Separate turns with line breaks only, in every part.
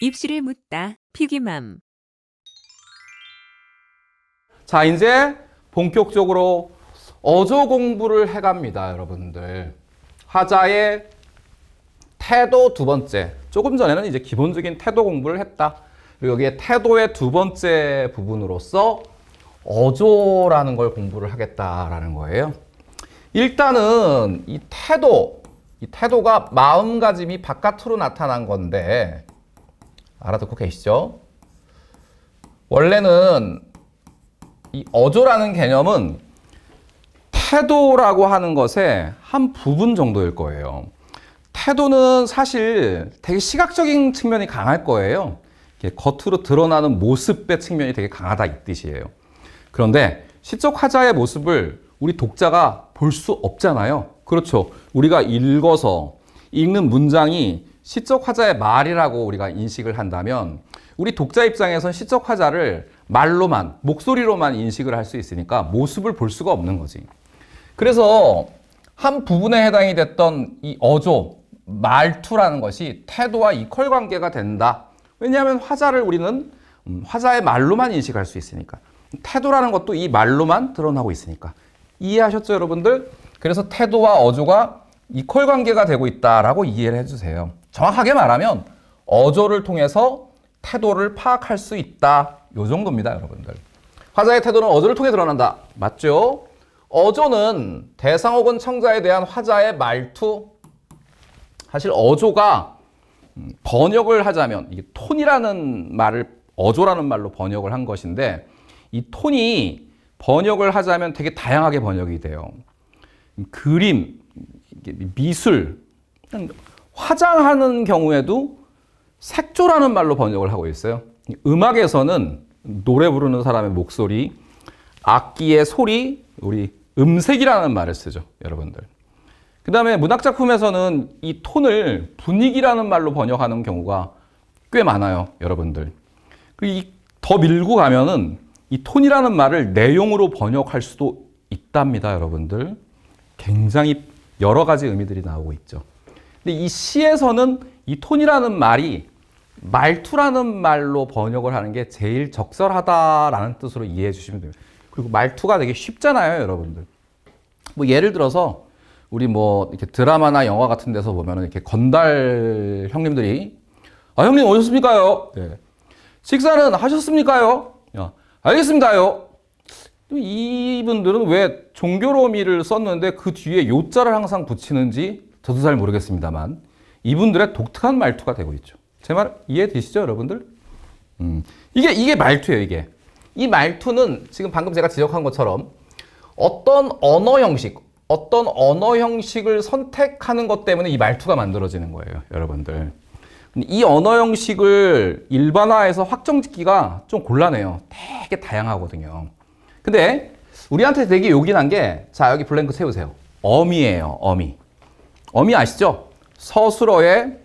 입술을 묻다. 피기맘.
자, 이제 본격적으로 어조 공부를 해갑니다, 여러분들. 화자의 태도 두 번째. 조금 전에는 이제 기본적인 태도 공부를 했다. 그리고 여기에 태도의 두 번째 부분으로서 어조라는 걸 공부를 하겠다라는 거예요. 일단은 이 태도가 마음가짐이 바깥으로 나타난 건데, 알아듣고 계시죠? 원래는 이 어조라는 개념은 태도라고 하는 것의 한 부분 정도일 거예요. 태도는 사실 되게 시각적인 측면이 강할 거예요. 겉으로 드러나는 모습의 측면이 되게 강하다 이 뜻이에요. 그런데 시적 화자의 모습을 우리 독자가 볼 수 없잖아요. 그렇죠. 우리가 읽어서 읽는 문장이 시적 화자의 말이라고 우리가 인식을 한다면 우리 독자 입장에선 시적 화자를 말로만, 목소리로만 인식을 할 수 있으니까 모습을 볼 수가 없는 거지. 그래서 한 부분에 해당이 됐던 이 어조, 말투라는 것이 태도와 이퀄 관계가 된다. 왜냐하면 화자를 우리는 화자의 말로만 인식할 수 있으니까. 태도라는 것도 이 말로만 드러나고 있으니까. 이해하셨죠, 여러분들? 그래서 태도와 어조가 이퀄 관계가 되고 있다라고 이해를 해주세요. 정확하게 말하면 어조를 통해서 태도를 파악할 수 있다. 요 정도입니다, 여러분들. 화자의 태도는 어조를 통해 드러난다. 맞죠? 어조는 대상 혹은 청자에 대한 화자의 말투. 사실 어조가 번역을 하자면 이게 톤이라는 말을 어조라는 말로 번역을 한 것인데 이 톤이 번역을 하자면 되게 다양하게 번역이 돼요. 그림, 미술, 화장하는 경우에도 색조라는 말로 번역을 하고 있어요. 음악에서는 노래 부르는 사람의 목소리, 악기의 소리, 우리 음색이라는 말을 쓰죠, 여러분들. 그 다음에 문학작품에서는 이 톤을 분위기라는 말로 번역하는 경우가 꽤 많아요, 여러분들. 그리고 더 밀고 가면은 이 톤이라는 말을 내용으로 번역할 수도 있답니다, 여러분들. 굉장히 여러 가지 의미들이 나오고 있죠. 근데 이 시에서는 이 톤이라는 말이 말투라는 말로 번역을 하는 게 제일 적절하다라는 뜻으로 이해해 주시면 됩니다. 그리고 말투가 되게 쉽잖아요, 여러분들. 뭐 예를 들어서 우리 뭐 이렇게 드라마나 영화 같은 데서 보면은 이렇게 건달 형님들이 형님 오셨습니까요? 네. 식사는 하셨습니까요? 알겠습니다요. 이분들은 왜 종교로미를 썼는데 그 뒤에 요자를 항상 붙이는지 저도 잘 모르겠습니다만 이분들의 독특한 말투가 되고 있죠. 제 말 이해되시죠, 여러분들? 이게 말투예요, 이게. 이 말투는 지금 방금 제가 지적한 것처럼 어떤 언어 형식을 선택하는 것 때문에 이 말투가 만들어지는 거예요, 여러분들. 이 언어 형식을 일반화해서 확정짓기가 좀 곤란해요. 되게 다양하거든요. 근데 우리한테 되게 요긴한 게, 자, 여기 블랭크 채우세요. 어미예요, 어미. 어미 아시죠? 서술어에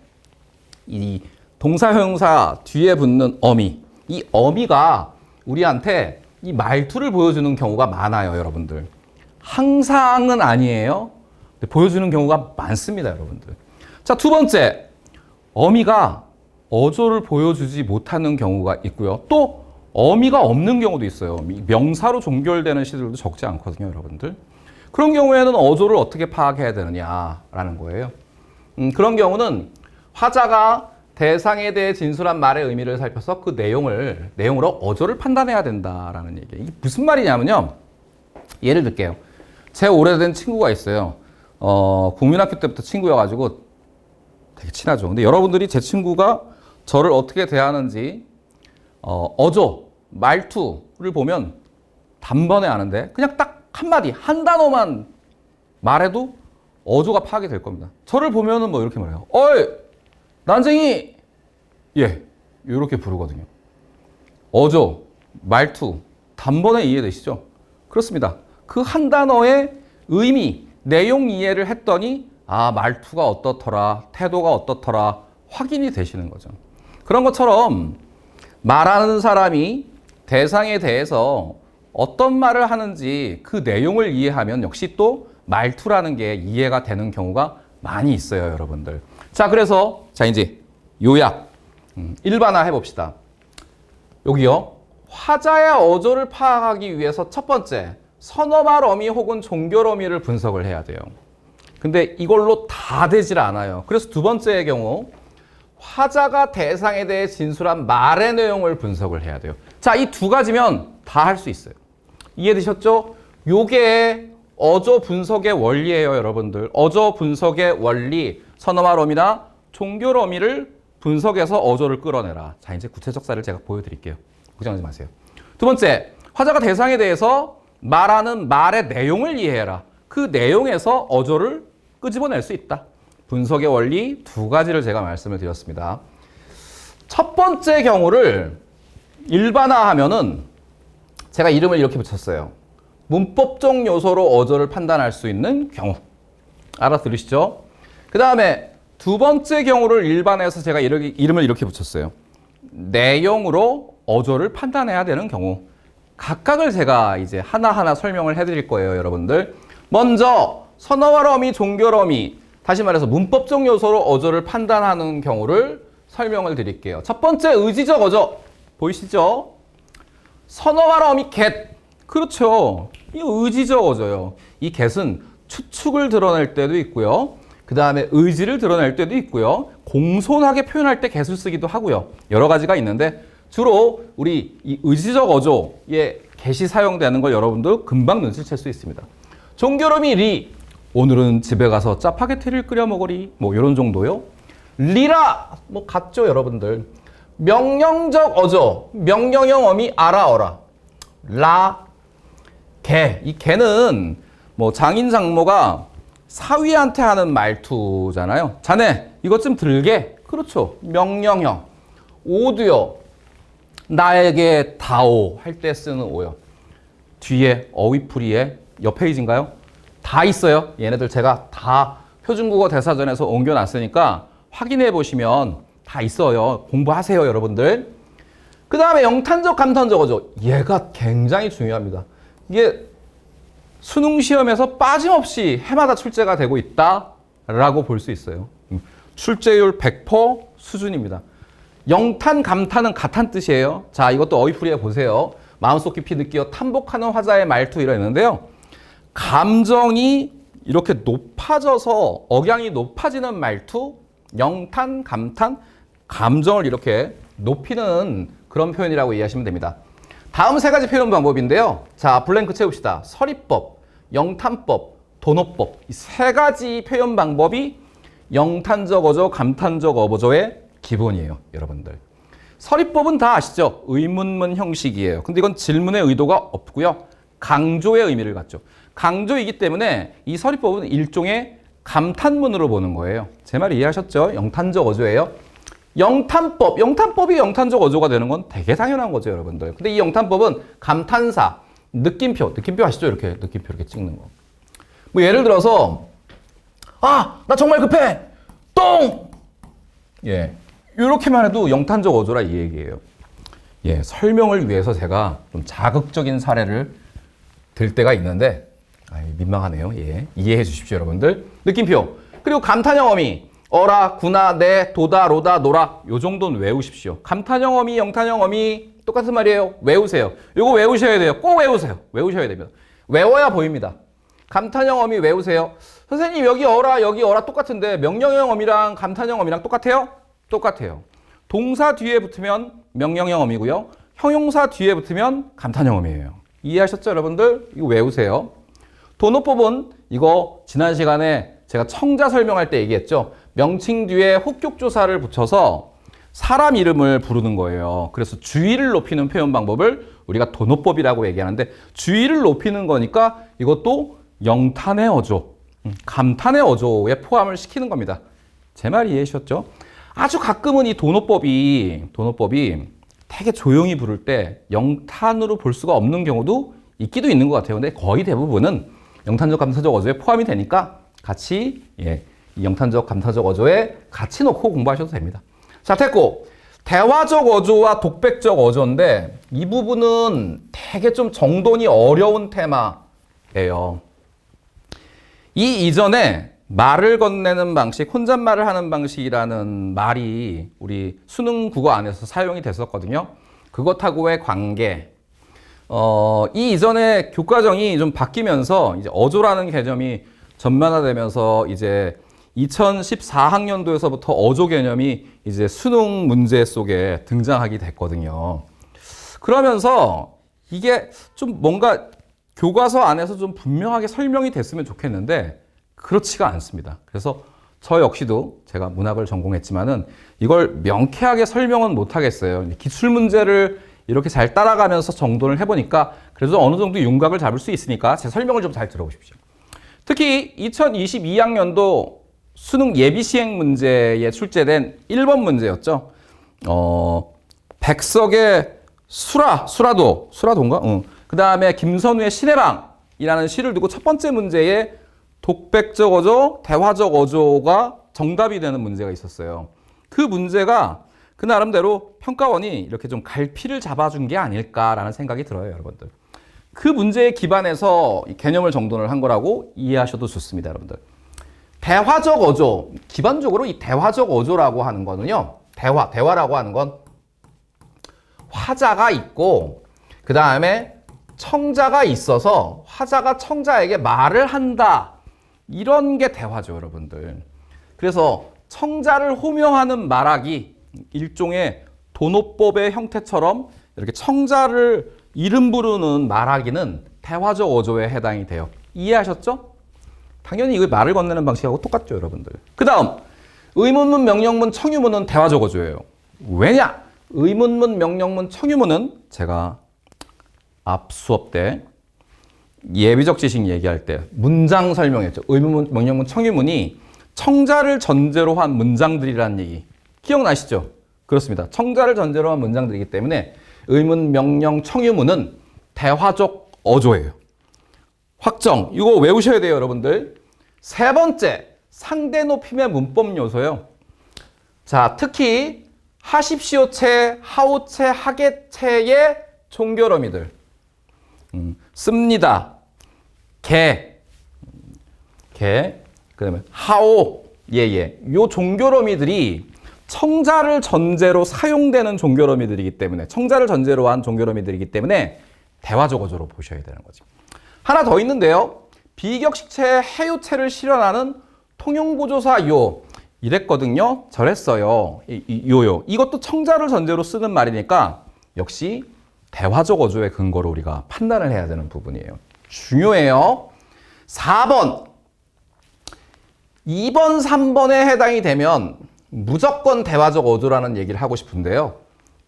이 동사, 형용사 뒤에 붙는 어미. 이 어미가 우리한테 이 말투를 보여주는 경우가 많아요, 여러분들. 항상은 아니에요. 근데 보여주는 경우가 많습니다, 여러분들. 자, 두 번째. 어미가 어조를 보여주지 못하는 경우가 있고요. 또 어미가 없는 경우도 있어요. 명사로 종결되는 시들도 적지 않거든요, 여러분들. 그런 경우에는 어조를 어떻게 파악해야 되느냐라는 거예요. 그런 경우는 화자가 대상에 대해 진술한 말의 의미를 살펴서 그 내용으로 어조를 판단해야 된다라는 얘기예요. 이게 무슨 말이냐면요. 예를 들게요. 제 오래된 친구가 있어요. 국민학교 때부터 친구여가지고 되게 친하죠. 근데 여러분들이 제 친구가 저를 어떻게 대하는지 어조, 말투를 보면 단번에 아는데 그냥 딱 한마디, 한 단어만 말해도 어조가 파악이 될 겁니다. 저를 보면은 뭐 이렇게 말해요. 어이, 난쟁이! 예, 이렇게 부르거든요. 어조, 말투, 단번에 이해되시죠? 그렇습니다. 그 한 단어의 의미, 내용 이해를 했더니 말투가 어떻더라, 태도가 어떻더라 확인이 되시는 거죠. 그런 것처럼 말하는 사람이 대상에 대해서 어떤 말을 하는지 그 내용을 이해하면 역시 또 말투라는 게 이해가 되는 경우가 많이 있어요, 여러분들. 자, 그래서 이제 요약. 일반화 해봅시다. 여기요. 화자의 어조를 파악하기 위해서 첫 번째, 선어말 어미 혹은 종결 어미를 분석을 해야 돼요. 근데 이걸로 다 되질 않아요. 그래서 두 번째의 경우, 화자가 대상에 대해 진술한 말의 내용을 분석을 해야 돼요. 자, 이 두 가지면 다 할 수 있어요. 이해되셨죠? 요게 어조 분석의 원리예요, 여러분들. 어조 분석의 원리, 선어말 어미나 종결 어미를 분석해서 어조를 끌어내라. 자, 이제 구체적 사례를 제가 보여드릴게요. 걱정하지 마세요. 두 번째, 화자가 대상에 대해서 말하는 말의 내용을 이해해라. 그 내용에서 어조를 끄집어낼 수 있다. 분석의 원리 두 가지를 제가 말씀을 드렸습니다. 첫 번째 경우를 일반화하면은 제가 이름을 이렇게 붙였어요. 문법적 요소로 어조를 판단할 수 있는 경우. 알아들으시죠? 그 다음에 두 번째 경우를 일반화해서 제가 이름을 이렇게 붙였어요. 내용으로 어조를 판단해야 되는 경우. 각각을 제가 이제 하나하나 설명을 해드릴 거예요, 여러분들. 먼저 선어말 어미, 종결 어미, 다시 말해서 문법적 요소로 어조를 판단하는 경우를 설명을 드릴게요. 첫 번째, 의지적 어조. 보이시죠? 선어말 어미 get. 그렇죠. 이 의지적 어조예요. 이 get은 추측을 드러낼 때도 있고요. 그 다음에 의지를 드러낼 때도 있고요. 공손하게 표현할 때 get을 쓰기도 하고요. 여러 가지가 있는데 주로 우리 이 의지적 어조에 get이 사용되는 걸 여러분도 금방 눈치챌 수 있습니다. 종결 어미 리. 오늘은 집에 가서 짜파게티를 끓여 먹으리. 뭐 이런 정도요. 리라. 뭐 같죠, 여러분들. 명령적 어조. 명령형 어미 알아어라. 라. 개. 이 개는 뭐 장인 장모가 사위한테 하는 말투잖아요. 자네 이것 좀 들게. 그렇죠. 명령형. 오도요. 나에게 다오 할 때 쓰는 오요. 뒤에 어휘풀이에 옆 페이지인가요? 다 있어요. 얘네들 제가 다 표준국어 대사전에서 옮겨놨으니까 확인해 보시면 다 있어요. 공부하세요, 여러분들. 그 다음에 영탄적, 감탄적 어조. 얘가 굉장히 중요합니다. 이게 수능 시험에서 빠짐없이 해마다 출제가 되고 있다라고 볼 수 있어요. 출제율 100% 수준입니다. 영탄, 감탄은 같은 뜻이에요. 자, 이것도 어휘풀이에 보세요. 마음속 깊이 느끼어 탐복하는 화자의 말투 이러는데요. 감정이 이렇게 높아져서 억양이 높아지는 말투, 영탄, 감탄, 감정을 이렇게 높이는 그런 표현이라고 이해하시면 됩니다. 다음 세 가지 표현 방법인데요. 자, 블랭크 채웁시다. 서리법, 영탄법, 도노법. 이 세 가지 표현 방법이 영탄적 어조, 감탄적 어조의 기본이에요, 여러분들. 서리법은 다 아시죠? 의문문 형식이에요. 근데 이건 질문의 의도가 없고요. 강조의 의미를 갖죠. 강조이기 때문에 이 서리법은 일종의 감탄문으로 보는 거예요. 제 말 이해하셨죠? 영탄적 어조예요. 영탄법, 영탄법이 영탄적 어조가 되는 건 되게 당연한 거죠, 여러분들. 근데 이 영탄법은 감탄사, 느낌표 아시죠? 이렇게 느낌표 이렇게 찍는 거. 뭐 예를 들어서 아, 나 정말 급해. 똥. 예, 이렇게만 해도 영탄적 어조라 이 얘기예요. 예, 설명을 위해서 제가 좀 자극적인 사례를 들 때가 있는데 민망하네요. 예, 이해해 주십시오, 여러분들. 느낌표. 그리고 감탄형 어미. 어라, 구나, 네, 도다, 로다, 노라. 요 정도는 외우십시오. 감탄형 어미, 영탄형 어미 똑같은 말이에요. 외우세요. 요거 외우셔야 돼요. 꼭 외우세요. 외우셔야 됩니다. 외워야 보입니다. 감탄형 어미 외우세요. 선생님 여기 어라 똑같은데 명령형 어미랑 감탄형 어미랑 똑같아요? 똑같아요. 동사 뒤에 붙으면 명령형 어미고요. 형용사 뒤에 붙으면 감탄형 어미예요. 이해하셨죠, 여러분들? 이거 외우세요. 도노법은 이거 지난 시간에 제가 청자 설명할 때 얘기했죠. 명칭 뒤에 혹격조사를 붙여서 사람 이름을 부르는 거예요. 그래서 주의를 높이는 표현 방법을 우리가 도노법이라고 얘기하는데 주의를 높이는 거니까 이것도 영탄의 어조, 감탄의 어조에 포함을 시키는 겁니다. 제 말 이해하셨죠? 아주 가끔은 이 도노법이 되게 조용히 부를 때 영탄으로 볼 수가 없는 경우도 있기도 있는 것 같아요. 근데 거의 대부분은 영탄적, 감탄적 어조에 포함이 되니까 같이 이 영탄적, 감탄적 어조에 같이 넣고 공부하셔도 됩니다. 자, 됐고 대화적 어조와 독백적 어조인데 이 부분은 되게 좀 정돈이 어려운 테마예요. 이 이전에 말을 건네는 방식, 혼잣말을 하는 방식이라는 말이 우리 수능 국어 안에서 사용이 됐었거든요. 그것하고의 관계. 이 이전에 교과정이 좀 바뀌면서 이제 어조라는 개념이 전면화되면서 이제 2014학년도에서부터 어조 개념이 이제 수능 문제 속에 등장하게 됐거든요. 그러면서 이게 좀 뭔가 교과서 안에서 좀 분명하게 설명이 됐으면 좋겠는데 그렇지가 않습니다. 그래서 저 역시도 제가 문학을 전공했지만은 이걸 명쾌하게 설명은 못 하겠어요. 기출 문제를 이렇게 잘 따라가면서 정돈을 해보니까 그래도 어느 정도 윤곽을 잡을 수 있으니까 제 설명을 좀 잘 들어보십시오. 특히 2022학년도 수능 예비 시행 문제에 출제된 1번 문제였죠. 백석의 수라도인가? 그 다음에 김선우의 시내방이라는 시를 두고 첫 번째 문제에 독백적 어조, 대화적 어조가 정답이 되는 문제가 있었어요. 그 문제가 그 나름대로 평가원이 이렇게 좀 갈피를 잡아준 게 아닐까라는 생각이 들어요, 여러분들. 그 문제에 기반해서 개념을 정돈을 한 거라고 이해하셔도 좋습니다, 여러분들. 대화적 어조, 기본적으로 이 대화적 어조라고 하는 거는요, 대화라고 하는 건 화자가 있고, 그 다음에 청자가 있어서 화자가 청자에게 말을 한다. 이런 게 대화죠, 여러분들. 그래서 청자를 호명하는 말하기, 일종의 도노법의 형태처럼 이렇게 청자를 이름 부르는 말하기는 대화적 어조에 해당이 돼요. 이해하셨죠? 당연히 이거 말을 건네는 방식하고 똑같죠, 여러분들. 그 다음, 의문문, 명령문, 청유문은 대화적 어조예요. 왜냐? 의문문, 명령문, 청유문은 제가 앞 수업 때 예비적 지식 얘기할 때 문장 설명했죠. 의문문, 명령문, 청유문이 청자를 전제로 한 문장들이라는 얘기 기억나시죠? 그렇습니다. 청자를 전제로 한 문장들이기 때문에 의문, 명령, 청유문은 대화적 어조예요. 확정, 이거 외우셔야 돼요, 여러분들. 세 번째, 상대 높임의 문법 요소요. 자, 특히 하십시오체, 하오체, 하게체의 종결어미들. 씁니다. 개, 그 다음에 하오, 예예. 요 종결어미들이 청자를 전제로 사용되는 종결어미들이기 때문에, 청자를 전제로 한 종결어미들이기 때문에 대화적 어조로 보셔야 되는 거지. 하나 더 있는데요. 비격식체, 해요체를 실현하는 통용보조사 요. 이랬거든요. 저랬어요. 요요. 이것도 청자를 전제로 쓰는 말이니까 역시 대화적 어조의 근거로 우리가 판단을 해야 되는 부분이에요. 중요해요. 4번. 2번, 3번에 해당이 되면 무조건 대화적 어조라는 얘기를 하고 싶은데요.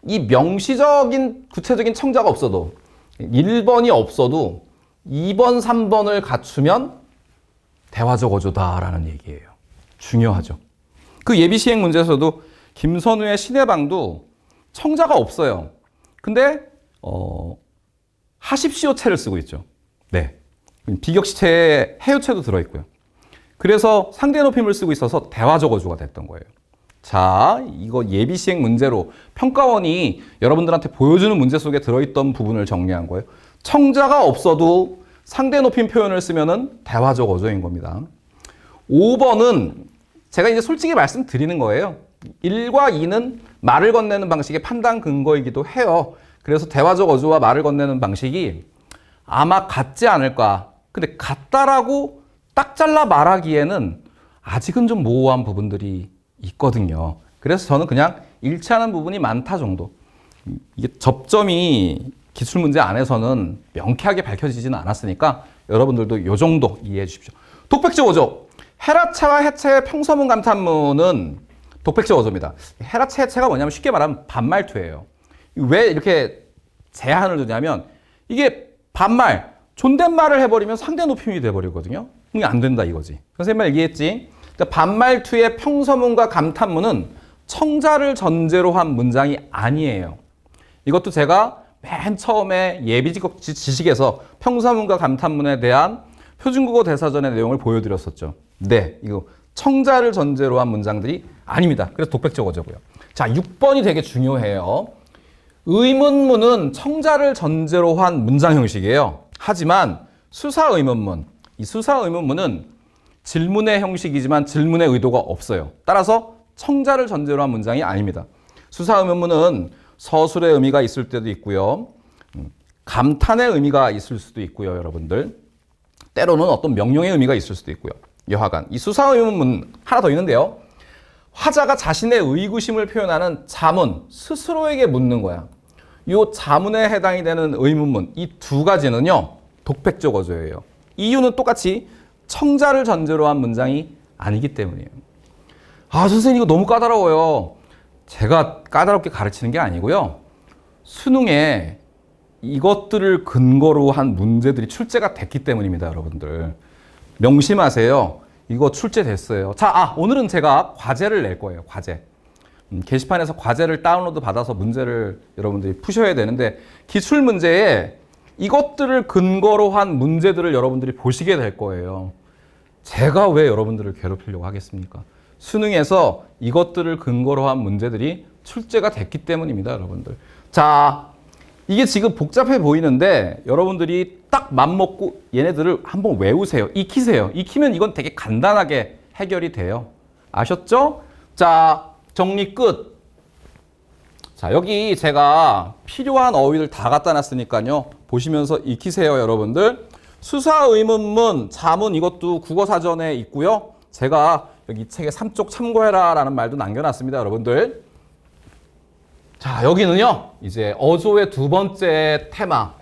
이 명시적인 구체적인 청자가 없어도 1번이 없어도 2번, 3번을 갖추면 대화적 어조다라는 얘기예요. 중요하죠. 그 예비 시행 문제에서도 김선우의 시내방도 청자가 없어요. 근데 하십시오체를 쓰고 있죠. 네. 비격시체에 해요체도 들어있고요. 그래서 상대 높임을 쓰고 있어서 대화적 어조가 됐던 거예요. 자, 이거 예비 시행 문제로 평가원이 여러분들한테 보여주는 문제 속에 들어있던 부분을 정리한 거예요. 청자가 없어도 상대 높임 표현을 쓰면은 대화적 어조인 겁니다. 5번은 제가 이제 솔직히 말씀드리는 거예요. 1과 2는 말을 건네는 방식의 판단 근거이기도 해요. 그래서 대화적 어조와 말을 건네는 방식이 아마 같지 않을까. 근데 같다라고 딱 잘라 말하기에는 아직은 좀 모호한 부분들이 있거든요. 그래서 저는 그냥 일치하는 부분이 많다 정도. 이게 접점이 기출문제 안에서는 명쾌하게 밝혀지지는 않았으니까 여러분들도 이 정도 이해해 주십시오. 독백적 어조. 헤라체와 해체의 평서문 감탄문은 독백적 어조입니다. 헤라체, 해체가 뭐냐면 쉽게 말하면 반말투예요. 왜 이렇게 제한을 두냐면 이게 반말, 존댓말을 해버리면 상대 높임이 돼버리거든요. 이게 안 된다 이거지. 선생님 얘기했지. 그러니까 반말투의 평서문과 감탄문은 청자를 전제로 한 문장이 아니에요. 이것도 제가 맨 처음에 예비적 지식에서 평서문과 감탄문에 대한 표준국어 대사전의 내용을 보여드렸었죠. 네, 이거 청자를 전제로 한 문장들이 아닙니다. 그래서 독백적 어조고요. 자, 6번이 되게 중요해요. 의문문은 청자를 전제로 한 문장 형식이에요. 하지만 수사 의문문, 이 수사 의문문은 질문의 형식이지만 질문의 의도가 없어요. 따라서 청자를 전제로 한 문장이 아닙니다. 수사의문문은 서술의 의미가 있을 때도 있고요. 감탄의 의미가 있을 수도 있고요, 여러분들. 때로는 어떤 명령의 의미가 있을 수도 있고요. 여하간 이 수사의문문 하나 더 있는데요. 화자가 자신의 의구심을 표현하는 자문, 스스로에게 묻는 거야. 이 자문에 해당이 되는 의문문, 이 두 가지는요, 독백적 어조예요. 이유는 똑같이 청자를 전제로 한 문장이 아니기 때문이에요. 아, 선생님 이거 너무 까다로워요. 제가 까다롭게 가르치는 게 아니고요. 수능에 이것들을 근거로 한 문제들이 출제가 됐기 때문입니다, 여러분들. 명심하세요. 이거 출제됐어요. 자, 오늘은 제가 과제를 낼 거예요, 과제. 게시판에서 과제를 다운로드 받아서 문제를 여러분들이 푸셔야 되는데, 기출 문제에 이것들을 근거로 한 문제들을 여러분들이 보시게 될 거예요. 제가 왜 여러분들을 괴롭히려고 하겠습니까? 수능에서 이것들을 근거로 한 문제들이 출제가 됐기 때문입니다, 여러분들. 자, 이게 지금 복잡해 보이는데 여러분들이 딱 맘먹고 얘네들을 한번 외우세요. 익히세요. 익히면 이건 되게 간단하게 해결이 돼요. 아셨죠? 자, 정리 끝. 자, 여기 제가 필요한 어휘들 다 갖다 놨으니까요. 보시면서 익히세요, 여러분들. 수사의문문, 자문 이것도 국어사전에 있고요. 제가 여기 책에 3쪽 참고해라 라는 말도 남겨놨습니다, 여러분들. 자, 여기는요, 이제 어조의 두 번째 테마.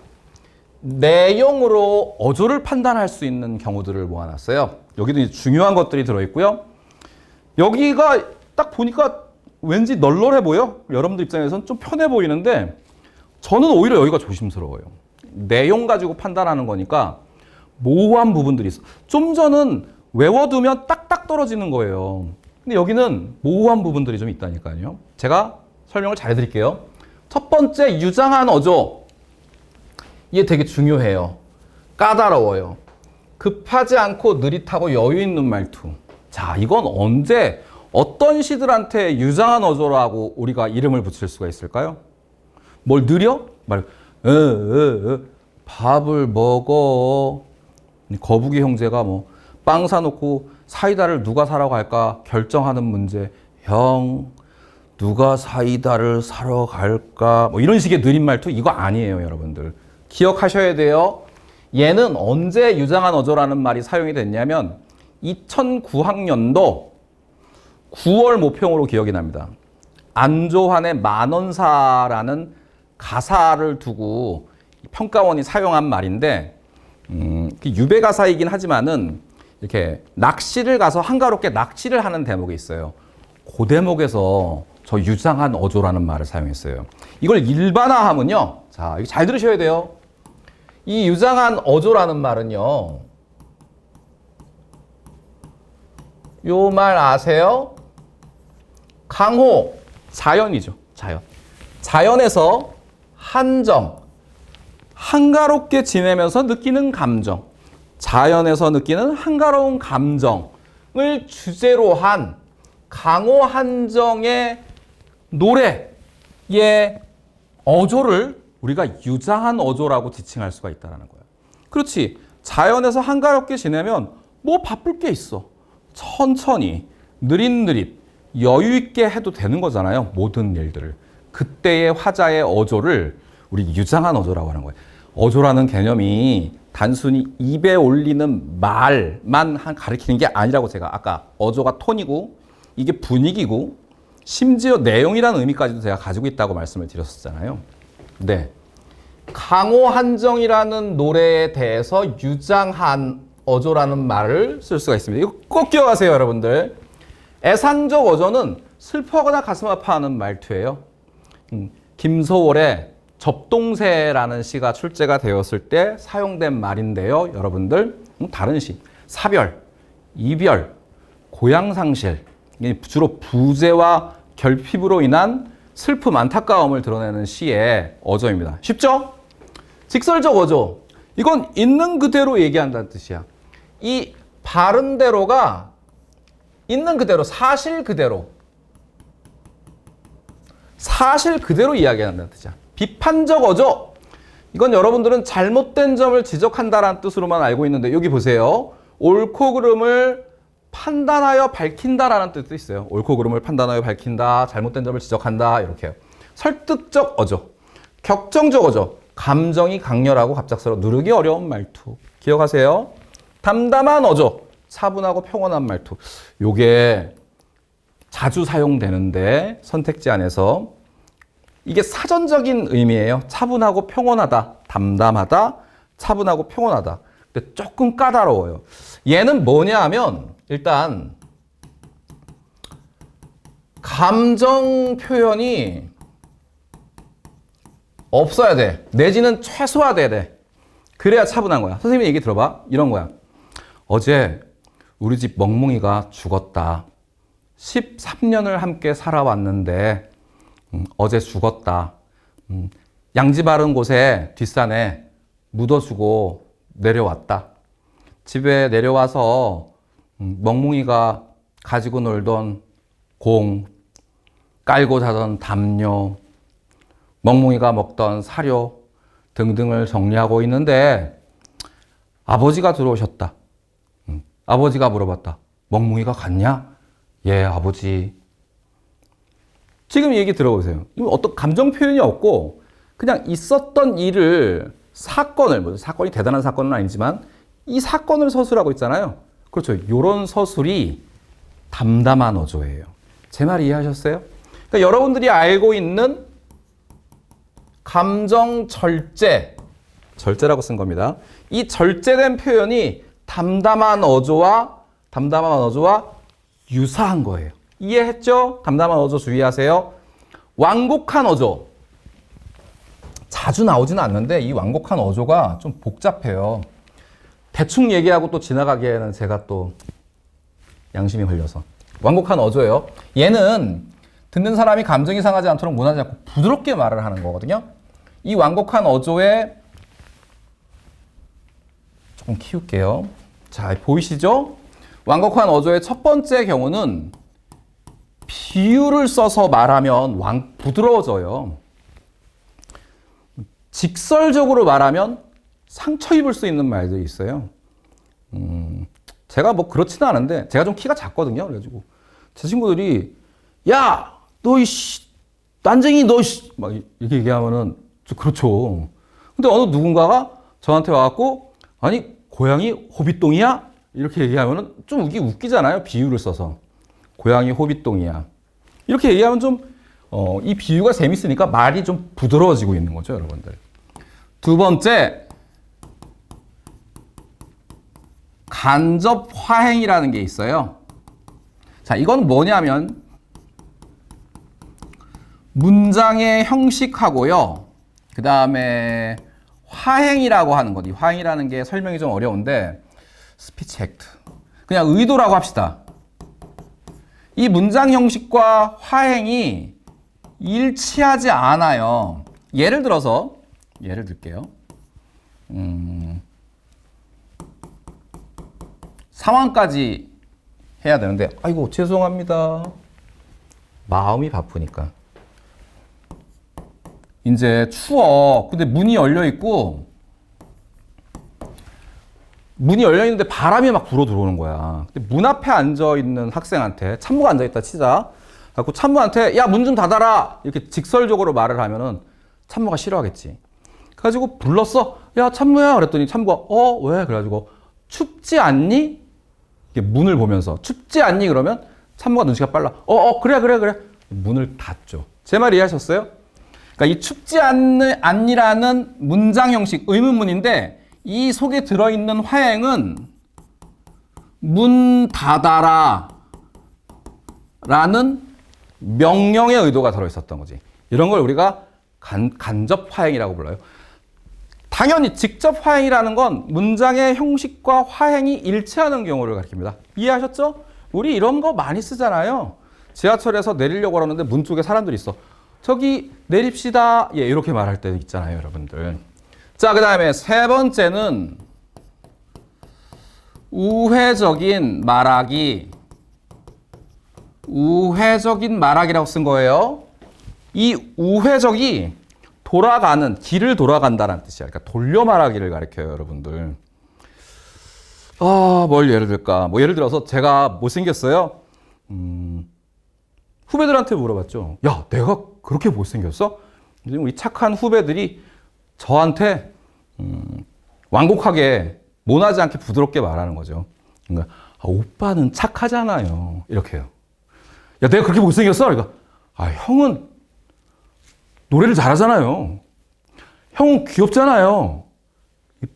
내용으로 어조를 판단할 수 있는 경우들을 모아놨어요. 여기도 이제 중요한 것들이 들어있고요. 여기가 딱 보니까 왠지 널널해 보여. 여러분들 입장에서는 좀 편해 보이는데 저는 오히려 여기가 조심스러워요. 내용 가지고 판단하는 거니까 모호한 부분들이 있어. 좀 전은 외워두면 딱딱 떨어지는 거예요. 근데 여기는 모호한 부분들이 좀 있다니까요. 제가 설명을 잘 해드릴게요. 첫 번째, 유장한 어조. 이게 되게 중요해요. 까다로워요. 급하지 않고 느릿하고 여유 있는 말투. 자, 이건 언제 어떤 시들한테 유장한 어조라고 우리가 이름을 붙일 수가 있을까요? 뭘 느려? 밥을 먹어. 거북이 형제가 빵 사놓고 사이다를 누가 사러 갈까 결정하는 문제. 형, 누가 사이다를 사러 갈까? 이런 식의 느린 말투 이거 아니에요, 여러분들. 기억하셔야 돼요. 얘는 언제 유장한 어조라는 말이 사용이 됐냐면 2009학년도 9월 모평으로 기억이 납니다. 안조환의 만원사라는 가사를 두고 평가원이 사용한 말인데 유배가사이긴 하지만은 이렇게 낚시를 가서 한가롭게 낚시를 하는 대목이 있어요. 그 대목에서 저 유장한 어조라는 말을 사용했어요. 이걸 일반화하면요. 자, 이거 잘 들으셔야 돼요. 이 유장한 어조라는 말은요. 요 말 아세요? 강호, 자연이죠. 자연. 자연에서 한정, 한가롭게 지내면서 느끼는 감정. 자연에서 느끼는 한가로운 감정을 주제로 한 강호 한정의 노래의 어조를 우리가 유장한 어조라고 지칭할 수가 있다는 거예요. 그렇지. 자연에서 한가롭게 지내면 뭐 바쁠 게 있어. 천천히, 느릿느릿, 여유 있게 해도 되는 거잖아요. 모든 일들을. 그때의 화자의 어조를 우리 유장한 어조라고 하는 거예요. 어조라는 개념이 단순히 입에 올리는 말만 가리키는 게 아니라고 제가 아까 어조가 톤이고 이게 분위기고 심지어 내용이라는 의미까지도 제가 가지고 있다고 말씀을 드렸었잖아요. 네. 강호 한정이라는 노래에 대해서 유장한 어조라는 말을 쓸 수가 있습니다. 이거 꼭 기억하세요, 여러분들. 애상적 어조는 슬퍼하거나 가슴 아파하는 말투예요. 김소월의 접동새라는 시가 출제가 되었을 때 사용된 말인데요, 여러분들. 다른 시, 사별, 이별, 고향상실, 주로 부재와 결핍으로 인한 슬픔, 안타까움을 드러내는 시의 어조입니다. 쉽죠? 직설적 어조. 이건 있는 그대로 얘기한다는 뜻이야. 이 바른 대로가 있는 그대로, 사실 그대로. 사실 그대로 이야기한다는 뜻이야. 비판적 어조. 이건 여러분들은 잘못된 점을 지적한다라는 뜻으로만 알고 있는데 여기 보세요. 옳고 그름을 판단하여 밝힌다라는 뜻도 있어요. 옳고 그름을 판단하여 밝힌다, 잘못된 점을 지적한다, 이렇게요. 설득적 어조, 격정적 어조, 감정이 강렬하고 갑작스러워 누르기 어려운 말투. 기억하세요. 담담한 어조, 차분하고 평온한 말투. 요게 자주 사용되는데 선택지 안에서 이게 사전적인 의미예요. 차분하고 평온하다, 담담하다, 차분하고 평온하다. 근데 조금 까다로워요. 얘는 뭐냐 하면 일단 감정 표현이 없어야 돼. 내지는 최소화돼야 돼. 그래야 차분한 거야. 선생님 얘기 들어봐. 이런 거야. 어제 우리 집 멍멍이가 죽었다. 13년을 함께 살아왔는데 어제 죽었다. 양지 바른 곳에 뒷산에 묻어주고 내려왔다. 집에 내려와서 멍멍이가 가지고 놀던 공, 깔고 자던 담요, 멍멍이가 먹던 사료 등등을 정리하고 있는데 아버지가 들어오셨다. 아버지가 물어봤다. 멍멍이가 갔냐? 예, 아버지. 지금 얘기 들어보세요. 어떤 감정 표현이 없고 그냥 있었던 일을 사건이 대단한 사건은 아니지만 이 사건을 서술하고 있잖아요. 그렇죠. 이런 서술이 담담한 어조예요. 제 말 이해하셨어요? 그러니까 여러분들이 알고 있는 감정 절제라고 쓴 겁니다. 이 절제된 표현이 담담한 어조와 유사한 거예요. 이해했죠? 담담한 어조 주의하세요. 완곡한 어조. 자주 나오지는 않는데 이 완곡한 어조가 좀 복잡해요. 대충 얘기하고 또 지나가기에는 제가 또 양심이 걸려서. 완곡한 어조예요. 얘는 듣는 사람이 감정이 상하지 않도록 무난하지 않고 부드럽게 말을 하는 거거든요. 이 완곡한 어조에 조금 키울게요. 자, 보이시죠? 완곡한 어조의 첫 번째 경우는 비유를 써서 말하면 부드러워져요. 직설적으로 말하면 상처 입을 수 있는 말들이 있어요. 제가 뭐 그렇지는 않은데 제가 좀 키가 작거든요. 그래가지고 제 친구들이 야, 너 이씨 난쟁이 너 씨 막 이렇게 얘기하면은 좀 그렇죠. 근데 어느 누군가가 저한테 와갖고 아니 고양이 호빗똥이야? 이렇게 얘기하면은 좀 웃기잖아요. 비유를 써서 고양이 호빗똥이야. 이렇게 얘기하면 좀 이 비유가 재밌으니까 말이 좀 부드러워지고 있는 거죠, 여러분들. 두 번째, 간접 화행이라는 게 있어요. 자, 이건 뭐냐면 문장의 형식하고요. 그 다음에 화행이라고 하는 것. 이 화행이라는 게 설명이 좀 어려운데 스피치 액트. 그냥 의도라고 합시다. 이 문장 형식과 화행이 일치하지 않아요. 예를 들게요. 상황까지 해야 되는데 아이고 죄송합니다. 마음이 바쁘니까. 이제 추워. 근데 문이 열려 있고 문이 열려 있는데 바람이 막 불어 들어오는 거야. 근데 문 앞에 앉아 있는 학생한테 참모가 앉아 있다 치자. 그래서 참모한테 야, 문 좀 닫아라. 이렇게 직설적으로 말을 하면은 참모가 싫어하겠지. 그래가지고 불렀어. 야, 참모야. 그랬더니 참모가 왜? 그래가지고 춥지 않니? 이렇게 문을 보면서 춥지 않니? 그러면 참모가 눈치가 빨라. 그래. 문을 닫죠. 제 말 이해하셨어요? 그러니까 이 춥지 않니라는 문장 형식 의문문인데 이 속에 들어있는 화행은 문 닫아라 라는 명령의 의도가 들어있었던 거지. 이런 걸 우리가 간접 화행이라고 불러요. 당연히 직접 화행이라는 건 문장의 형식과 화행이 일치하는 경우를 가리킵니다. 이해하셨죠? 우리 이런 거 많이 쓰잖아요. 지하철에서 내리려고 그러는데 문 쪽에 사람들이 있어. 저기 내립시다. 예, 이렇게 말할 때 있잖아요, 여러분들. 자, 그 다음에 세 번째는 우회적인 말하기라고 쓴 거예요. 이 우회적이 길을 돌아간다는 뜻이야. 그러니까 돌려 말하기를 가리켜요, 여러분들. 뭘 예를 들까? 뭐 예를 들어서 제가 못생겼어요. 후배들한테 물어봤죠. 야, 내가 그렇게 못생겼어? 우리 착한 후배들이 저한테 완곡하게 모나지 않게 부드럽게 말하는 거죠. 그러니까 오빠는 착하잖아요. 이렇게 해요. 야, 내가 그렇게 못생겼어? 그러니까 형은 노래를 잘하잖아요. 형은 귀엽잖아요.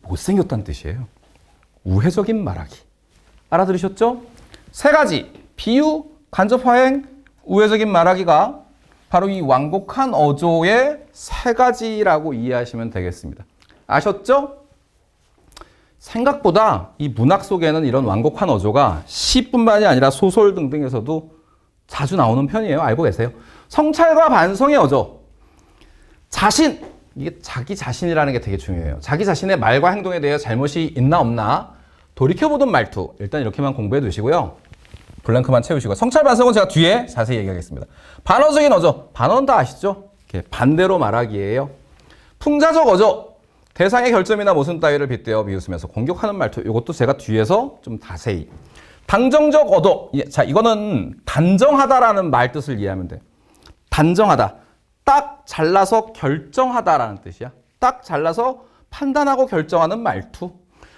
못생겼다는 뜻이에요. 우회적인 말하기. 알아들으셨죠? 세 가지. 비유, 간접화행, 우회적인 말하기가 바로 이 완곡한 어조의 세 가지라고 이해하시면 되겠습니다. 아셨죠? 생각보다 이 문학 속에는 이런 완곡한 어조가 시뿐만이 아니라 소설 등등에서도 자주 나오는 편이에요. 알고 계세요? 성찰과 반성의 어조. 자신, 이게 자기 자신이라는 게 되게 중요해요. 자기 자신의 말과 행동에 대해 잘못이 있나 없나 돌이켜보던 말투. 일단 이렇게만 공부해 두시고요. 블랭크만 채우시고. 성찰 반성은 제가 뒤에 자세히 얘기하겠습니다. 반어적인 어조. 반어는 다 아시죠? 이렇게 반대로 말하기예요. 풍자적 어조. 대상의 결점이나 모순 따위를 빗대어 비웃으면서 공격하는 말투. 이것도 제가 뒤에서 좀 자세히. 단정적 어조. 자, 이거는 단정하다라는 말 뜻을 이해하면 돼. 단정하다. 딱 잘라서 결정하다라는 뜻이야. 딱 잘라서 판단하고 결정하는 말투.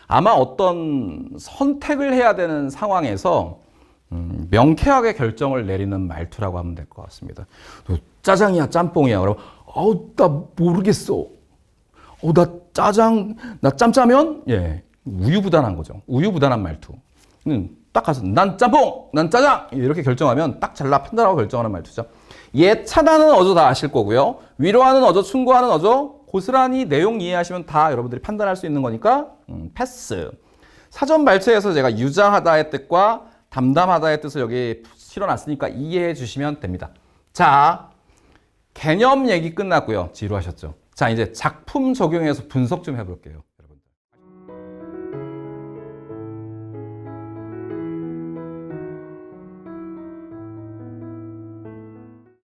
아마 어떤 선택을 해야 되는 상황에서 명쾌하게 결정을 내리는 말투라고 하면 될 것 같습니다. 짜장이야, 짬뽕이야. 그러면 나 모르겠어. 나 짬짜면? 예, 우유부단한 거죠. 우유부단한 말투. 딱 가서 난 짬뽕, 난 짜장 이렇게 결정하면 딱 잘라 판단하고 결정하는 말투죠. 예찬하는 어조 다 아실 거고요. 위로하는 어조, 충고하는 어조 고스란히 내용 이해하시면 다 여러분들이 판단할 수 있는 거니까 패스. 사전 발췌에서 제가 유장하다의 뜻과 담담하다의 뜻을 여기 실어놨으니까 이해해 주시면 됩니다. 자, 개념 얘기 끝났고요. 지루하셨죠? 자, 이제 작품 적용해서 분석 좀 해볼게요.